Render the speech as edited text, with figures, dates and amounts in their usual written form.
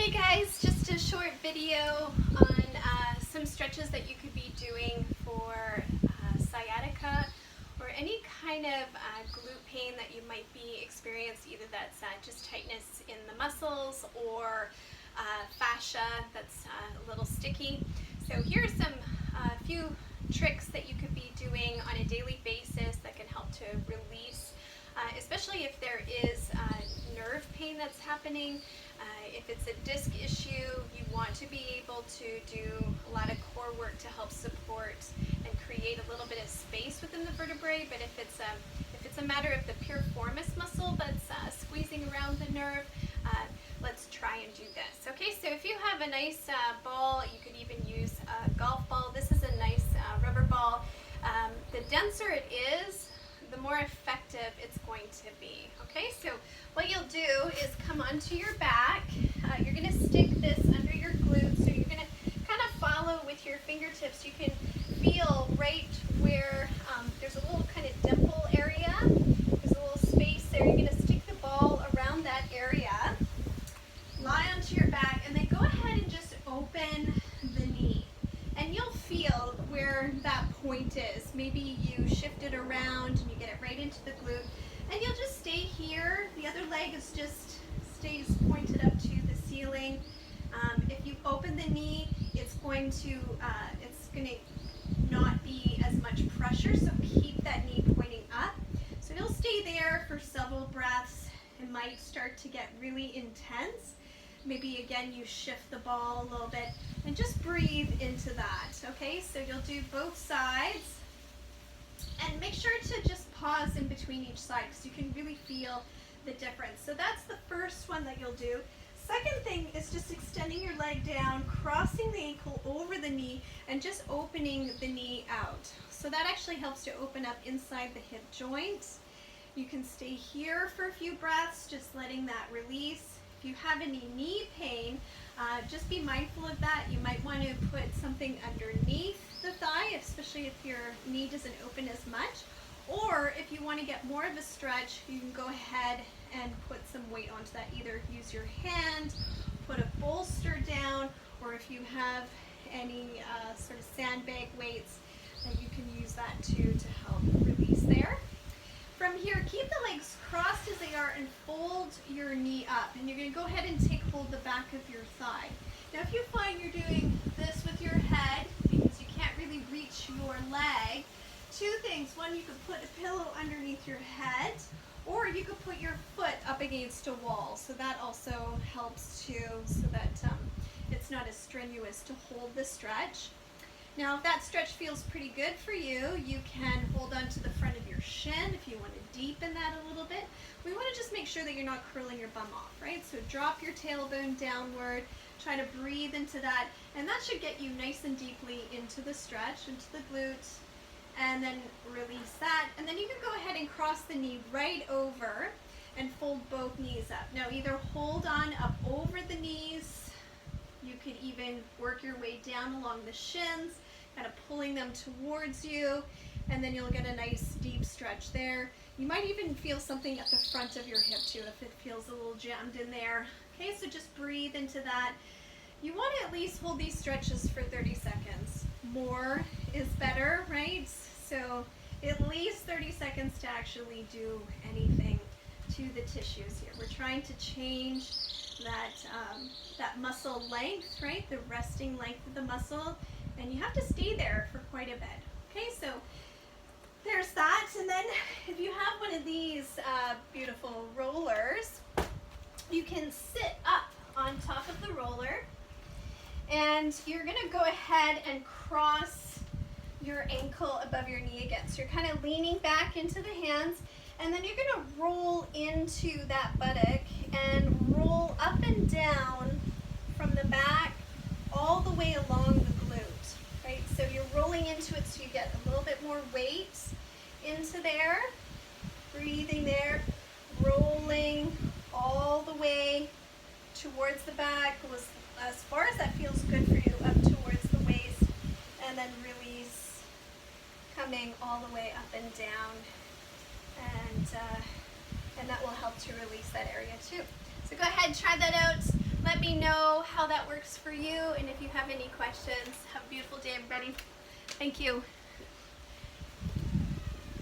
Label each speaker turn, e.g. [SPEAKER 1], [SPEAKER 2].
[SPEAKER 1] Hey guys, just a short video on some stretches that you could be doing for sciatica or any kind of glute pain that you might be experiencing, either that's just tightness in the muscles or fascia that's a little sticky. So here are some few tricks that you could be doing on a daily basis that can help to release, especially if there is nerve pain that's happening. If it's a disc issue, you want to be able to do a lot of core work to help support and create a little bit of space within the vertebrae. But if it's a matter of the piriformis muscle that's squeezing around the nerve, let's try and do this. Okay, so if you have a nice ball, you could even use a golf ball. This is a nice rubber ball. The denser it is, the more effective it's going to be. Okay, so what you'll do is come onto your back. You're going to stick this under your glutes, so you're going to kind of follow with your fingertips. You can feel right where there's a little kind of dimple area. There's a little space there. You're going to stick the ball around that area, lie onto your back, and then go ahead and just open the knee. And you'll feel where that point is. Maybe you shift it around and you get it right into the glute. And you'll just stay here. The other leg is just stays pointed up to the ceiling. If you open the knee, it's going to not be as much pressure, so keep that knee pointing up. So you'll stay there for several breaths. It might start to get really intense. Maybe again you shift the ball a little bit and just breathe into that. Okay, so you'll do both sides. And make sure to just pause in between each side because you can really feel the difference. So that's the first one that you'll do. Second thing is just extending your leg down, crossing the ankle over the knee, and just opening the knee out. So that actually helps to open up inside the hip joint. You can stay here for a few breaths, just letting that release. If you have any knee pain, just be mindful of that. You might want to put something underneath the thigh, especially if your knee doesn't open as much. Or if you want to get more of a stretch, you can go ahead and put some weight onto that. Either use your hand, put a bolster down, or if you have any sort of sandbag weights, then you can use that too to help release there. From here, keep the legs crossed as they are and fold your knee up. And you're going to go ahead and take hold of the back of your thigh. Now, if you find you're doing this with your head because you can't really reach your leg, two things. One, you could put a pillow underneath your head, or you could put your foot up against a wall. So that also helps too, so that it's not as strenuous to hold the stretch. Now, if that stretch feels pretty good for you, you can hold on to the front of your shin if you want to deepen that a little bit. We want to just make sure that you're not curling your bum off, right? So drop your tailbone downward, try to breathe into that, and that should get you nice and deeply into the stretch, into the glutes, and then release that. And then you can go ahead and cross the knee right over and fold both knees up. Now, either hold on up over the knees. You could even work your way down along the shins, kind of pulling them towards you, and then you'll get a nice deep stretch there. You might even feel something at the front of your hip too if it feels a little jammed in there. Okay, so just breathe into that. You want to at least hold these stretches for 30 seconds. More is better, right? So at least 30 seconds to actually do anything to the tissues here. We're trying to change that muscle length, right? The resting length of the muscle, and you have to stay there for quite a bit. Okay, so there's that. And then if you have one of these beautiful rollers, you can sit up on top of the roller, and you're going to go ahead and cross your ankle above your knee again. So you're kind of leaning back into the hands, and then you're going to roll into that buttock and roll up and down from the back all the way along the glute, right? So you're rolling into it so you get a little bit more weight into there, breathing there, rolling all the way towards the back, as far as that feels good for you, up towards the waist, and then release, coming all the way up and down, and that will help to release that area too. So go ahead, try that out. Let me know how that works for you, and if you have any questions, have a beautiful day, everybody. Thank you.